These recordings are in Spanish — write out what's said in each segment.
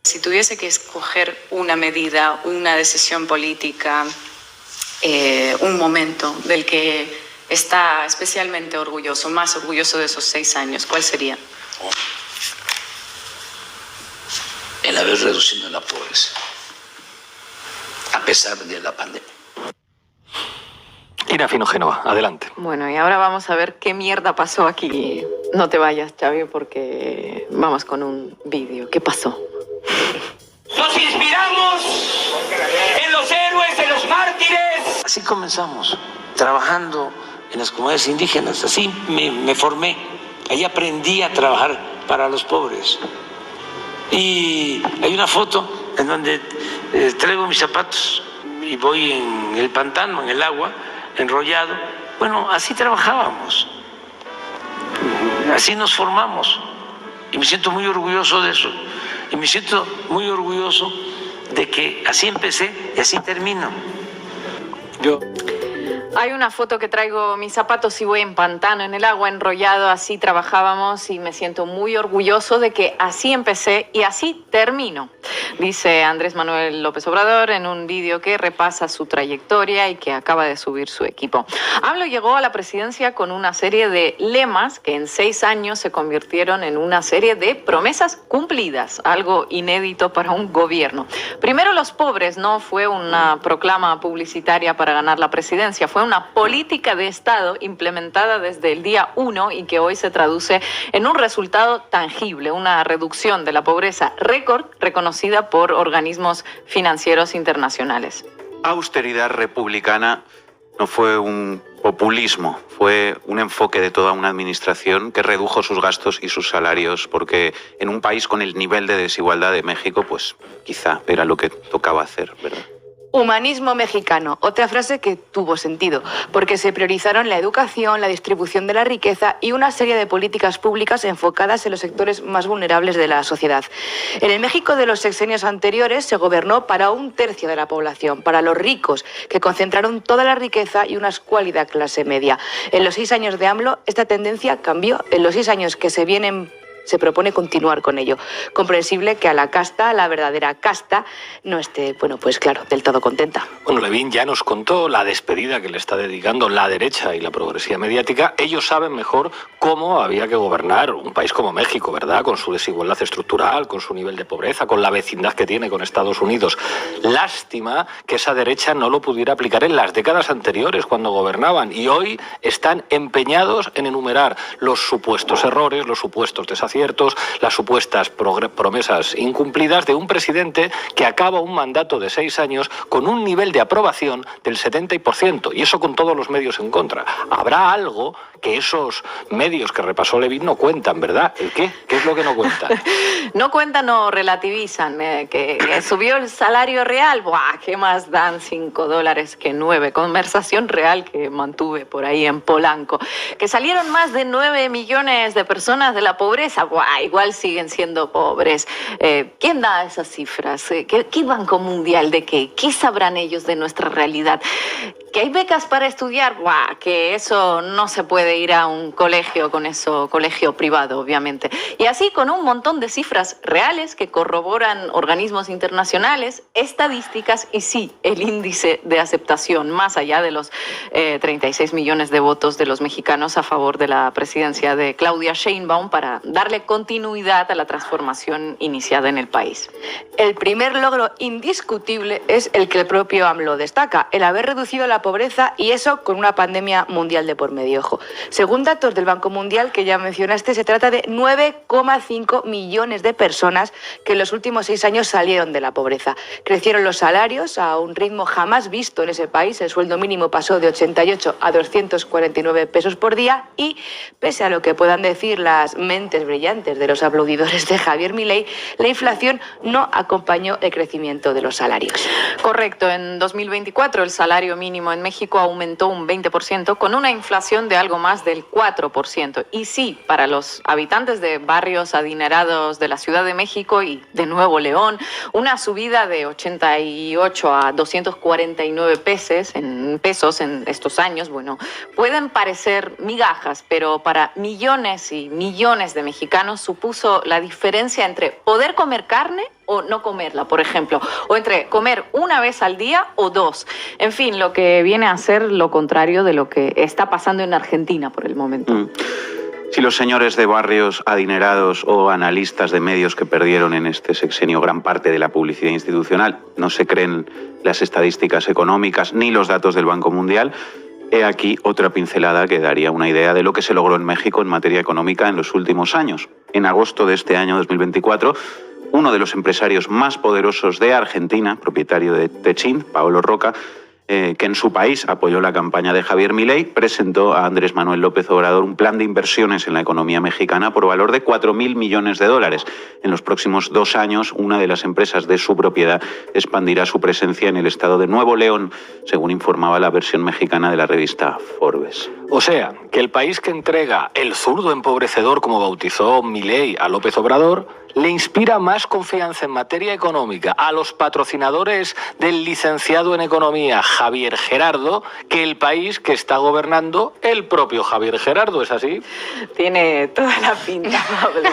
Si tuviese que escoger una medida, una decisión política, un momento del que está especialmente orgulloso, más orgulloso de esos 6 años, ¿cuál sería? El haber reducido la pobreza, a pesar de la pandemia. Ina Fino Génova, adelante. Bueno, y ahora vamos a ver qué mierda pasó aquí. No te vayas, Xavi, porque vamos con un vídeo. ¿Qué pasó? Nos inspiramos en los héroes, en los mártires. Así comenzamos, trabajando en las comunidades indígenas. Así me formé. Ahí aprendí a trabajar para los pobres. Y hay una foto en donde traigo mis zapatos y voy en el pantano, en el agua, enrollado. Bueno, así trabajábamos. Así nos formamos. Y me siento muy orgulloso de eso. Y me siento muy orgulloso de que así empecé y así termino. Hay una foto que traigo mis zapatos y voy en pantano, en el agua, enrollado, así trabajábamos y me siento muy orgulloso de que así empecé y así termino, dice Andrés Manuel López Obrador en un vídeo que repasa su trayectoria y que acaba de subir su equipo. AMLO llegó a la presidencia con una serie de lemas que en 6 años se convirtieron en una serie de promesas cumplidas, algo inédito para un gobierno. Primero los pobres, no fue una proclama publicitaria para ganar la presidencia, fue una política de Estado implementada desde el día 1 y que hoy se traduce en un resultado tangible, una reducción de la pobreza récord reconocida por organismos financieros internacionales. Austeridad republicana no fue un populismo, fue un enfoque de toda una administración que redujo sus gastos y sus salarios, porque en un país con el nivel de desigualdad de México, pues quizá era lo que tocaba hacer, ¿verdad? Humanismo mexicano, otra frase que tuvo sentido, porque se priorizaron la educación, la distribución de la riqueza y una serie de políticas públicas enfocadas en los sectores más vulnerables de la sociedad. En el México de los sexenios anteriores se gobernó para 1/3 de la población, para los ricos, que concentraron toda la riqueza y una escuálida clase media. En los 6 años de AMLO, esta tendencia cambió. En los 6 años que se vienen se propone continuar con ello. Comprensible que a la casta, la verdadera casta, no esté, bueno, pues claro, del todo contenta. Bueno, Levin ya nos contó la despedida que le está dedicando la derecha y la progresía mediática. Ellos saben mejor cómo había que gobernar un país como México, ¿verdad? Con su desigualdad estructural, con su nivel de pobreza, con la vecindad que tiene con Estados Unidos. Lástima que esa derecha no lo pudiera aplicar en las décadas anteriores, cuando gobernaban. Y hoy están empeñados en enumerar los supuestos errores, los supuestos desaciertos, las supuestas promesas incumplidas de un presidente que acaba un mandato de 6 años con un nivel de aprobación del 70%, y eso con todos los medios en contra. Habrá algo que esos medios que repasó Levin no cuentan, ¿verdad? ¿El qué? ¿Qué es lo que no cuentan? No cuentan o relativizan que subió el salario real. ¡Buah! ¿Qué más dan $5 que 9? Conversación real que mantuve por ahí en Polanco. Que salieron más de 9 millones de personas de la pobreza. ¡Buah! Igual siguen siendo pobres. ¿Quién da esas cifras? ¿Qué Banco Mundial de qué? ¿Qué sabrán ellos de nuestra realidad? ¿Que hay becas para estudiar? ¡Buah! Que eso no se puede ir a un colegio con eso, colegio privado, obviamente. Y así con un montón de cifras reales que corroboran organismos internacionales, estadísticas y sí, el índice de aceptación, más allá de los 36 millones de votos de los mexicanos a favor de la presidencia de Claudia Sheinbaum para darle continuidad a la transformación iniciada en el país. El primer logro indiscutible es el que el propio AMLO destaca, el haber reducido la pobreza, y eso con una pandemia mundial de por medio. Ojo. Según datos del Banco Mundial que ya mencionaste, se trata de 9,5 millones de personas que en los últimos 6 años salieron de la pobreza. Crecieron los salarios a un ritmo jamás visto en ese país. El sueldo mínimo pasó de 88 a 249 pesos por día y, pese a lo que puedan decir las mentes brillantes de los aplaudidores de Javier Milei, la inflación no acompañó el crecimiento de los salarios. Correcto. En 2024 el salario mínimo en México aumentó un 20% con una inflación de algo más del 4%. Y sí, para los habitantes de barrios adinerados de la Ciudad de México y de Nuevo León, una subida de 88 a 249 pesos en estos años, bueno, pueden parecer migajas, pero para millones y millones de mexicanos supuso la diferencia entre poder comer carne o no comerla, por ejemplo, o entre comer una vez al día o dos. En fin, lo que viene a ser lo contrario de lo que está pasando en Argentina por el momento. Si los señores de barrios adinerados o analistas de medios que perdieron en este sexenio gran parte de la publicidad institucional no se creen las estadísticas económicas ni los datos del Banco Mundial, he aquí otra pincelada que daría una idea de lo que se logró en México en materia económica en los últimos años. En agosto de este año 2024, uno de los empresarios más poderosos de Argentina, propietario de Techint, Paolo Roca, que en su país apoyó la campaña de Javier Milei, presentó a Andrés Manuel López Obrador un plan de inversiones en la economía mexicana por valor de 4.000 millones de dólares. En los próximos 2 años, una de las empresas de su propiedad expandirá su presencia en el estado de Nuevo León, según informaba la versión mexicana de la revista Forbes. O sea, que el país que entrega el zurdo empobrecedor, como bautizó Milei a López Obrador, le inspira más confianza en materia económica a los patrocinadores del licenciado en Economía Javier Gerardo que el país que está gobernando el propio Javier Gerardo, ¿es así? Tiene toda la pinta, Pablo.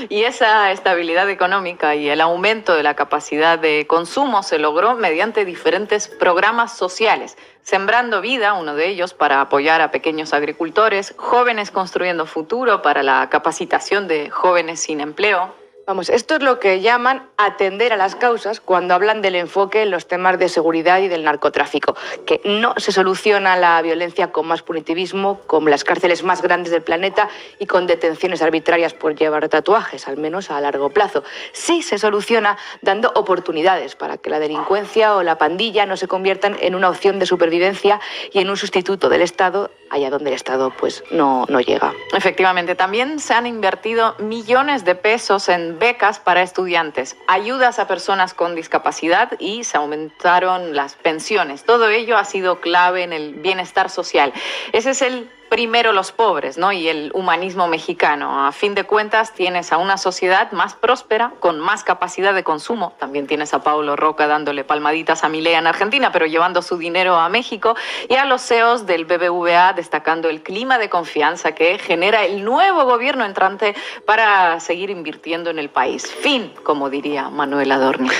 Y esa estabilidad económica y el aumento de la capacidad de consumo se logró mediante diferentes programas sociales. Sembrando Vida, uno de ellos, para apoyar a pequeños agricultores, Jóvenes Construyendo Futuro para la capacitación de jóvenes sin empleo. Vamos, esto es lo que llaman atender a las causas cuando hablan del enfoque en los temas de seguridad y del narcotráfico, que no se soluciona la violencia con más punitivismo, con las cárceles más grandes del planeta y con detenciones arbitrarias por llevar tatuajes, al menos a largo plazo. Sí se soluciona dando oportunidades para que la delincuencia o la pandilla no se conviertan en una opción de supervivencia y en un sustituto del Estado, allá donde el Estado pues no llega. Efectivamente, también se han invertido millones de pesos en becas para estudiantes, ayudas a personas con discapacidad y se aumentaron las pensiones. Todo ello ha sido clave en el bienestar social. Ese es el primero los pobres, ¿no? Y el humanismo mexicano. A fin de cuentas, tienes a una sociedad más próspera, con más capacidad de consumo. También tienes a Paolo Roca dándole palmaditas a Milei en Argentina, pero llevando su dinero a México. Y a los CEOs del BBVA destacando el clima de confianza que genera el nuevo gobierno entrante para seguir invirtiendo en el país. Fin, como diría Manuel Adorni.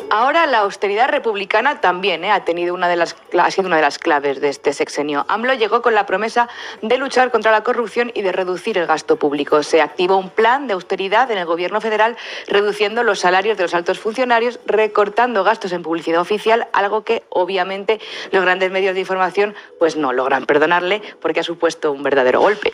Ahora la austeridad republicana también ha sido una de las claves de este sexenio. AMLO llegó con la promesa de luchar contra la corrupción y de reducir el gasto público. Se activó un plan de austeridad en el gobierno federal, reduciendo los salarios de los altos funcionarios, recortando gastos en publicidad oficial, algo que obviamente los grandes medios de información pues no logran perdonarle porque ha supuesto un verdadero golpe.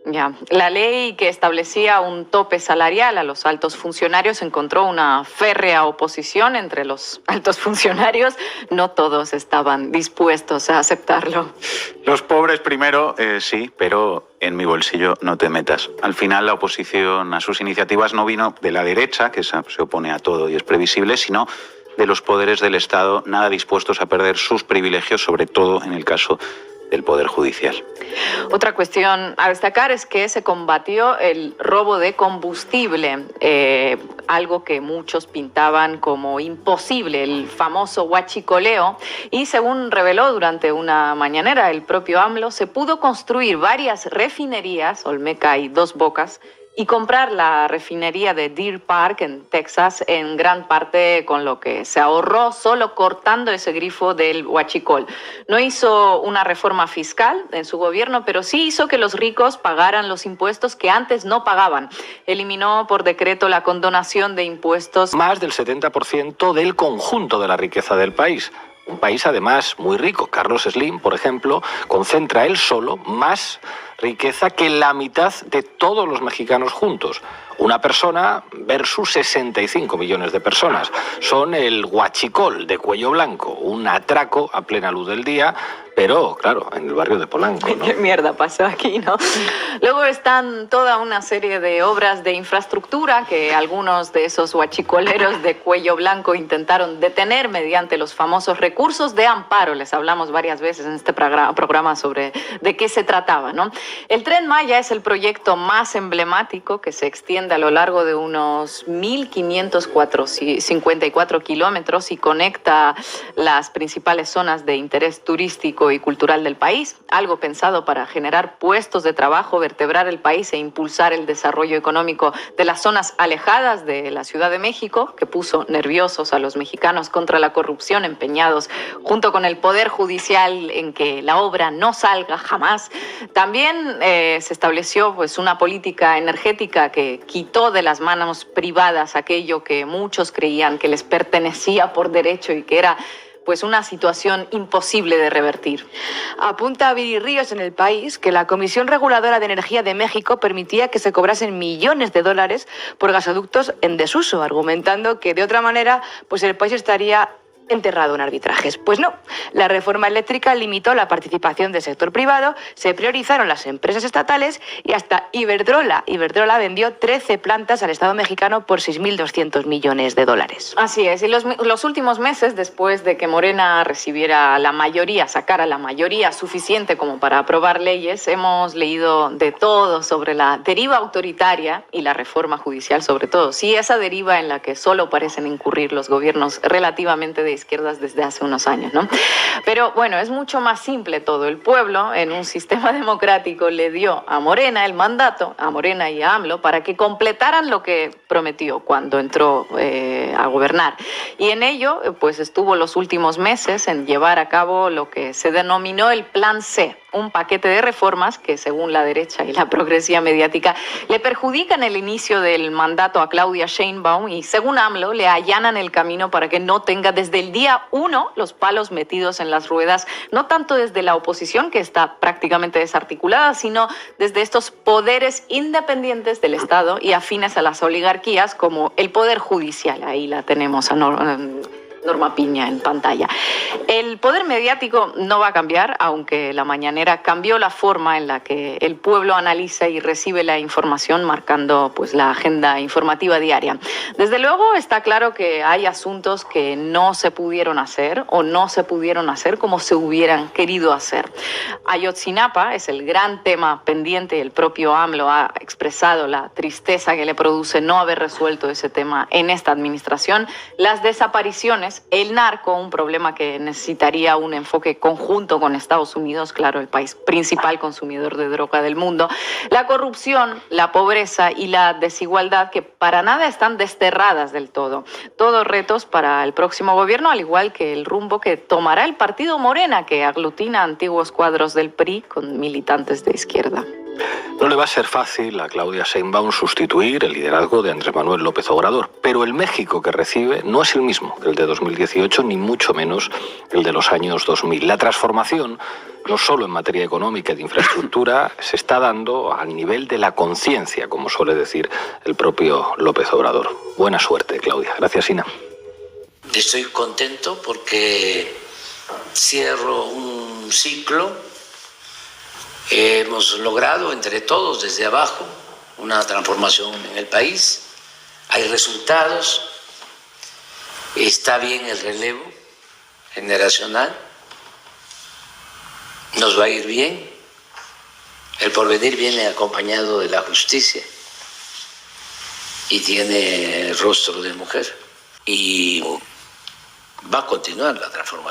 Ya, la ley que establecía un tope salarial a los altos funcionarios encontró una férrea oposición entre los altos funcionarios. No todos estaban dispuestos a aceptarlo. Los pobres primero, sí, pero en mi bolsillo no te metas. Al final la oposición a sus iniciativas no vino de la derecha, que se opone a todo y es previsible, sino de los poderes del Estado, nada dispuestos a perder sus privilegios, sobre todo en el caso del Poder Judicial. Otra cuestión a destacar es que se combatió el robo de combustible, algo que muchos pintaban como imposible, el famoso huachicoleo, y según reveló durante una mañanera el propio AMLO, se pudo construir varias refinerías, Olmeca y Dos Bocas, y comprar la refinería de Deer Park en Texas en gran parte con lo que se ahorró solo cortando ese grifo del huachicol. No hizo una reforma fiscal en su gobierno, pero sí hizo que los ricos pagaran los impuestos que antes no pagaban. Eliminó por decreto la condonación de impuestos. Más del 70% del conjunto de la riqueza del país. Un país además muy rico. Carlos Slim, por ejemplo, concentra él solo más riqueza que la mitad de todos los mexicanos juntos. Una persona versus 65 millones de personas. Son el huachicol de Cuello Blanco, un atraco a plena luz del día, pero claro, en el barrio de Polanco, ¿no? ¿Qué mierda pasó aquí, no? Luego están toda una serie de obras de infraestructura que algunos de esos huachicoleros de Cuello Blanco intentaron detener mediante los famosos recursos de amparo. Les hablamos varias veces en este programa sobre de qué se trataba, ¿no? El Tren Maya es el proyecto más emblemático que se extiende a lo largo de unos 1.554 kilómetros y conecta las principales zonas de interés turístico económico y cultural del país, algo pensado para generar puestos de trabajo, vertebrar el país e impulsar el desarrollo económico de las zonas alejadas de la Ciudad de México, que puso nerviosos a los mexicanos contra la corrupción, empeñados junto con el Poder Judicial en que la obra no salga jamás. También se estableció pues una política energética que quitó de las manos privadas aquello que muchos creían que les pertenecía por derecho y que era pues una situación imposible de revertir. Apunta Viri Ríos en El País que la Comisión Reguladora de Energía de México permitía que se cobrasen millones de dólares por gasoductos en desuso, argumentando que de otra manera pues el país estaría enterrado en arbitrajes. Pues no, la reforma eléctrica limitó la participación del sector privado, se priorizaron las empresas estatales y hasta Iberdrola vendió 13 plantas al Estado mexicano por 6.200 millones de dólares. Así es, y los últimos meses, después de que Morena recibiera la mayoría, sacara la mayoría suficiente como para aprobar leyes, hemos leído de todo sobre la deriva autoritaria y la reforma judicial sobre todo. Sí, esa deriva en la que solo parecen incurrir los gobiernos relativamente de izquierdas desde hace unos años, ¿no? Pero bueno, es mucho más simple todo. El pueblo, en un sistema democrático, le dio a Morena el mandato, a Morena y a AMLO, para que completaran lo que prometió cuando entró a gobernar. Y en ello, pues estuvo los últimos meses en llevar a cabo lo que se denominó el Plan C, un paquete de reformas que, según la derecha y la progresía mediática, le perjudican el inicio del mandato a Claudia Sheinbaum y, según AMLO, le allanan el camino para que no tenga desde el día 1 los palos metidos en las ruedas, no tanto desde la oposición, que está prácticamente desarticulada, sino desde estos poderes independientes del Estado y afines a las oligarquías, como el Poder Judicial. Ahí la tenemos a Norma Piña en pantalla. El poder mediático no va a cambiar, aunque la mañanera cambió la forma en la que el pueblo analiza y recibe la información, marcando pues la agenda informativa diaria. Desde luego está claro que hay asuntos que no se pudieron hacer o no se pudieron hacer como se hubieran querido hacer. Ayotzinapa es el gran tema pendiente y el propio AMLO ha expresado la tristeza que le produce no haber resuelto ese tema en esta administración. Las desapariciones, el narco, un problema que necesitaría un enfoque conjunto con Estados Unidos, claro, el país principal consumidor de droga del mundo, la corrupción, la pobreza y la desigualdad, que para nada están desterradas del todo. Todos retos para el próximo gobierno, al igual que el rumbo que tomará el partido Morena, que aglutina antiguos cuadros del PRI con militantes de izquierda. No le va a ser fácil a Claudia Sheinbaum sustituir el liderazgo de Andrés Manuel López Obrador, pero el México que recibe no es el mismo que el de 2018, ni mucho menos el de los años 2000. La transformación, no solo en materia económica y de infraestructura, se está dando al nivel de la conciencia, como suele decir el propio López Obrador. Buena suerte, Claudia. Gracias, Ina. Estoy contento porque cierro un ciclo. Hemos logrado entre todos, desde abajo, una transformación en el país. Hay resultados, está bien el relevo generacional, nos va a ir bien. El porvenir viene acompañado de la justicia y tiene rostro de mujer y va a continuar la transformación.